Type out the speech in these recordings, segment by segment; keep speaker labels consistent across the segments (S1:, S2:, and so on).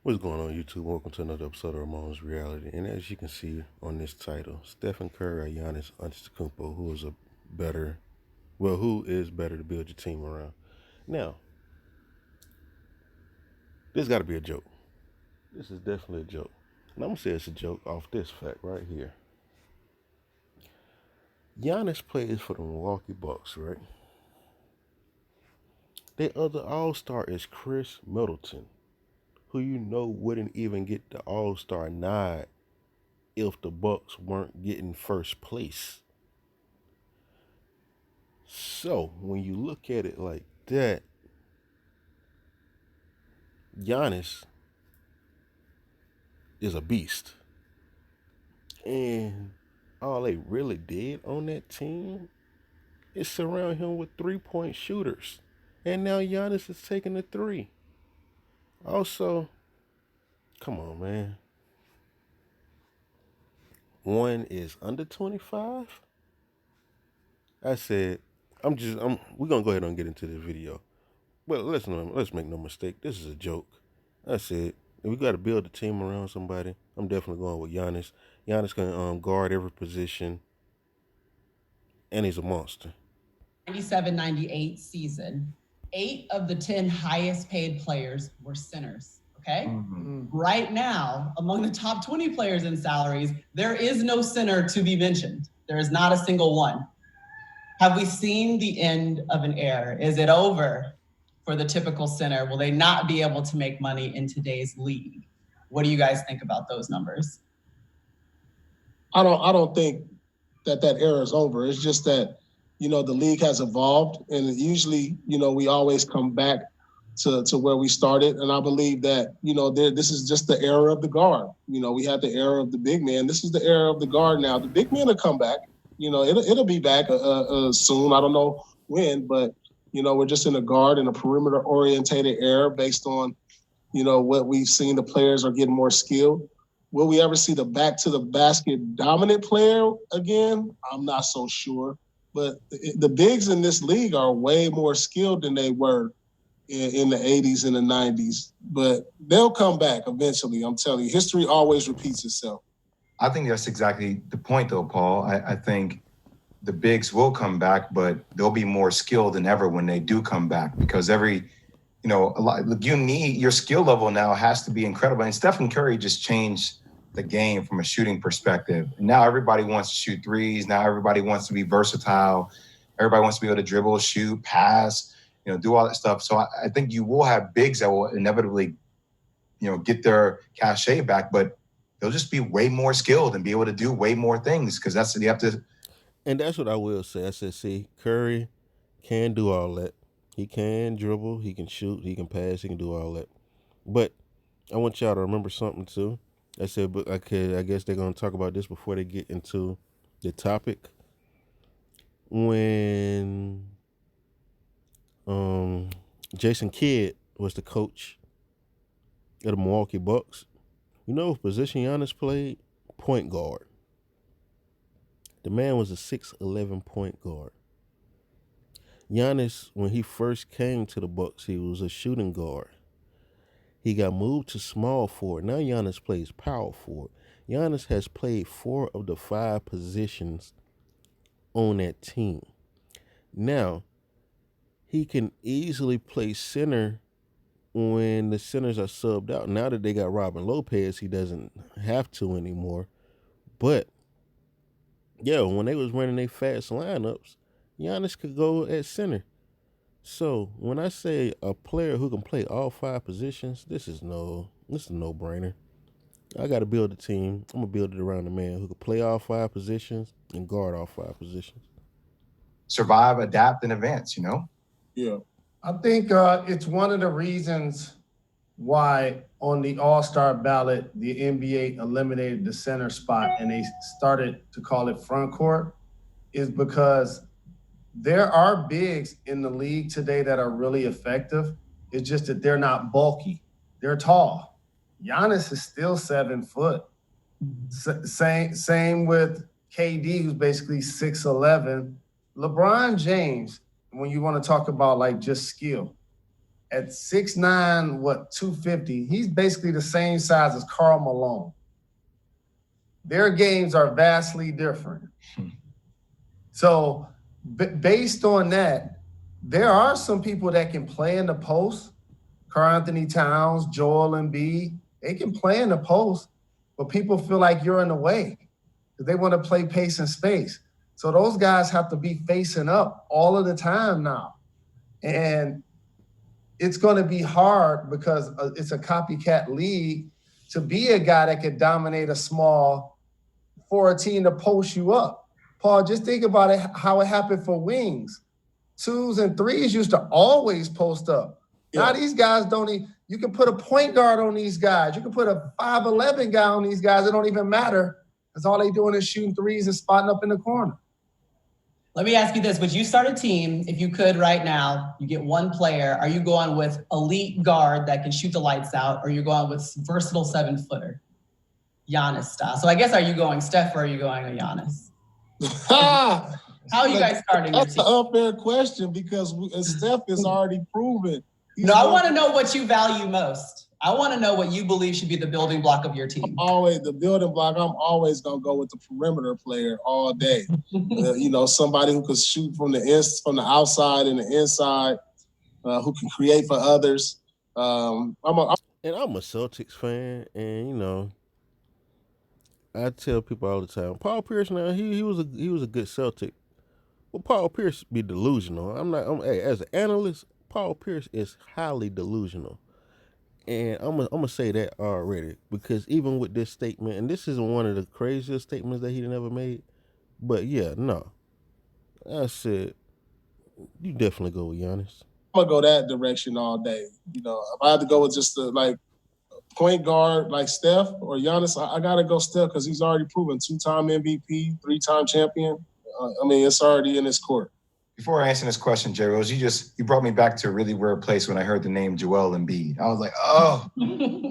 S1: What's going on, YouTube? Welcome to another episode of Ramon's Reality. And as you can see on this title, Stephen Curry or Giannis Antetokounmpo, who is better to build your team around? Now, this got to be a joke. This is definitely a joke. And I'm gonna say it's a joke off this fact right here. Giannis plays for the Milwaukee Bucks, right? Their other All-Star is Chris Middleton, who wouldn't even get the All-Star nod if the Bucks weren't getting first place. So when you look at it like that, Giannis is a beast. And all they really did on that team is surround him with 3-point shooters. And now Giannis is taking the three. Also, come on, man. One is under 25. I said, we're gonna go ahead and get into this video. But let's make no mistake. This is a joke. I said, if we got to build a team around somebody, I'm definitely going with Giannis. Giannis can guard every position, and he's a monster.
S2: 97-98 season, 8 of the 10 highest paid players were centers. Okay? Right now, among the top 20 players in salaries, there is no center to be mentioned. There is not a single one. Have we seen the end of an era? Is it over for the typical center? Will they not be able to make money in today's league? What do you guys think about those numbers?
S3: I don't think that era is over. It's just that, the league has evolved, and usually, we always come back to where we started. And I believe that, this is just the era of the guard. We had the era of the big man. This is the era of the guard now. The big men will come back. It'll be back soon. I don't know when, but, we're just in a guard and a perimeter orientated era based on, what we've seen. The players are getting more skilled. Will we ever see the back to the basket dominant player again? I'm not so sure. But the bigs in this league are way more skilled than they were in the 80s and the 90s. But they'll come back eventually. I'm telling you, history always repeats itself.
S4: I think that's exactly the point, though, Paul. I think the bigs will come back, but they'll be more skilled than ever when they do come back, because your skill level now has to be incredible. And Stephen Curry just changed the game from a shooting perspective. And now everybody wants to shoot threes. Now everybody wants to be versatile. Everybody wants to be able to dribble, shoot, pass, do all that stuff. So I think you will have bigs that will inevitably, get their cachet back, but they'll just be way more skilled and be able to do way more things, because you have to.
S1: And that's what I will say. I said, see, Curry can do all that. He can dribble, he can shoot, he can pass, he can do all that. But I want y'all to remember something too. I said, but I guess they're going to talk about this before they get into the topic. When Jason Kidd was the coach of the Milwaukee Bucks, you know what position Giannis played? Point guard. The man was a 6'11" point guard. Giannis, when he first came to the Bucks, he was a shooting guard. He got moved to small forward. Now Giannis plays power forward. Giannis has played 4 of the 5 positions on that team. Now, he can easily play center when the centers are subbed out. Now that they got Robin Lopez, he doesn't have to anymore. But, yeah, when they was running their fast lineups, Giannis could go at center. So when I say a player who can play all 5 positions, this is a no-brainer. I got to build a team. I'm gonna build it around a man who can play all 5 positions and guard all 5 positions.
S4: Survive, adapt, and advance.
S3: Yeah,
S5: I think it's one of the reasons why on the All-Star ballot the NBA eliminated the center spot and they started to call it front court, is because there are bigs in the league today that are really effective. It's just that they're not bulky. They're tall. Giannis is still 7 foot. Same with KD, who's basically 6'11". LeBron James, when you want to talk about like just skill, at 6'9", 250, he's basically the same size as Karl Malone. Their games are vastly different. So based on that, there are some people that can play in the post. Karl Anthony Towns, Joel Embiid, they can play in the post, but people feel like you're in the way because they want to play pace and space. So those guys have to be facing up all of the time now. And it's going to be hard because it's a copycat league to be a guy that could dominate a small for a team to post you up. Paul, just think about it, how it happened for wings. 2s and 3s used to always post up. Yeah. Now these guys don't even, you can put a point guard on these guys. You can put a 5'11" guy on these guys. It don't even matter because all they doing is shooting threes and spotting up in the corner.
S2: Let me ask you this. Would you start a team, if you could right now, you get one player, are you going with elite guard that can shoot the lights out, or are you going with versatile 7-footer? Giannis style. So I guess, are you going Steph or are you going a Giannis? How are you guys starting your team?
S3: That's an unfair question because Steph is already proven.
S2: No, I want to know what you value most. I want to know what you believe should be the building block of your team.
S3: Always the building block. I'm always gonna go with the perimeter player all day. Somebody who can shoot from the outside and the inside, who can create for others. I'm a
S1: Celtics fan, and I tell people all the time, Paul Pierce. Now he was a good Celtic. Well, Paul Pierce be delusional. As an analyst, Paul Pierce is highly delusional. And I'm gonna say that already because even with this statement, and this isn't one of the craziest statements that he ever made, but yeah, no, I said you definitely go with Giannis.
S3: I'm gonna go that direction all day. If I had to go with just the point guard like Steph or Giannis, I gotta go Steph because he's already proven 2-time MVP, 3-time champion. It's already in his court.
S4: Before I answer this question, J. Rose, you brought me back to a really weird place when I heard the name Joel Embiid. I was like, oh,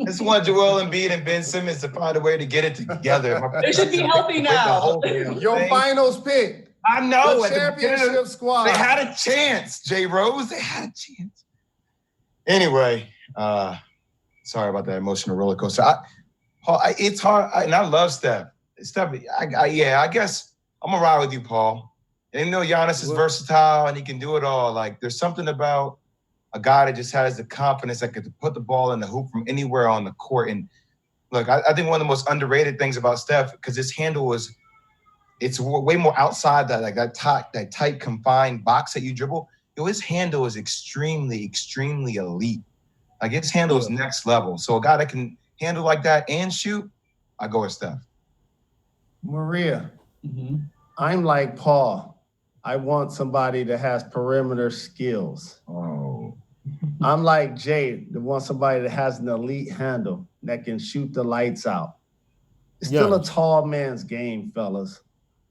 S4: this one Joel Embiid and Ben Simmons to find a way to get it together.
S2: They should be healthy now.
S5: Your finals pick.
S4: I know.
S5: The championship squad.
S4: They had a chance, J. Rose. They had a chance. Anyway, sorry about that emotional roller coaster. It's hard, and I love Steph. I guess I'm going to ride with you, Paul. And Giannis is versatile and he can do it all. Like, there's something about a guy that just has the confidence that could put the ball in the hoop from anywhere on the court. And look, I think one of the most underrated things about Steph, because his handle it's way more outside that tight confined box that you dribble. His handle is extremely, extremely elite. Like, his handle is next level. So a guy that can handle like that and shoot, I go with Steph.
S5: Maria, I'm like Paul. I want somebody that has perimeter skills.
S4: Oh.
S5: I'm like Jay, that wants somebody that has an elite handle that can shoot the lights out. It's still a tall man's game, fellas.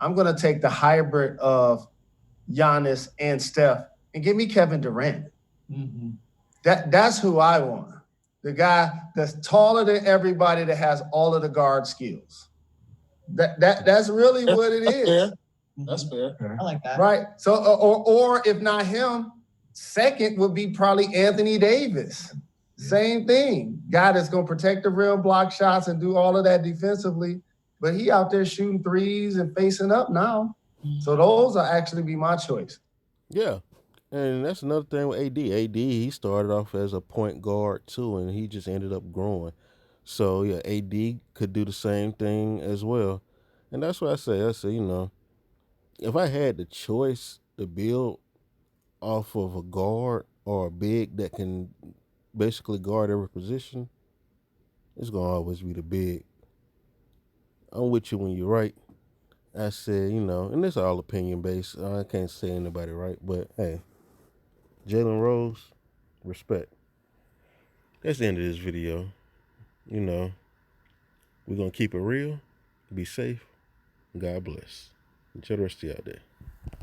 S5: I'm going to take the hybrid of Giannis and Steph and give me Kevin Durant. Mm-hmm. That's who I want. The guy that's taller than everybody that has all of the guard skills. That's really what it is.
S3: That's fair.
S2: I like that.
S5: Right. So, or if not him, second would be probably Anthony Davis. Same thing. Guy that's going to protect the rim, block shots, and do all of that defensively. But he out there shooting threes and facing up now. So those will actually be my choice.
S1: Yeah. And that's another thing with AD. AD, he started off as a point guard too, and he just ended up growing. So, yeah, AD could do the same thing as well. And that's what I say, if I had the choice to build off of a guard or a big that can basically guard every position, it's going to always be the big. I'm with you when you're right. I said, and it's all opinion based. I can't say anybody right, but hey, Jalen Rose, respect. That's the end of this video. We're going to keep it real, be safe, God bless. Enjoy the rest of y'all day.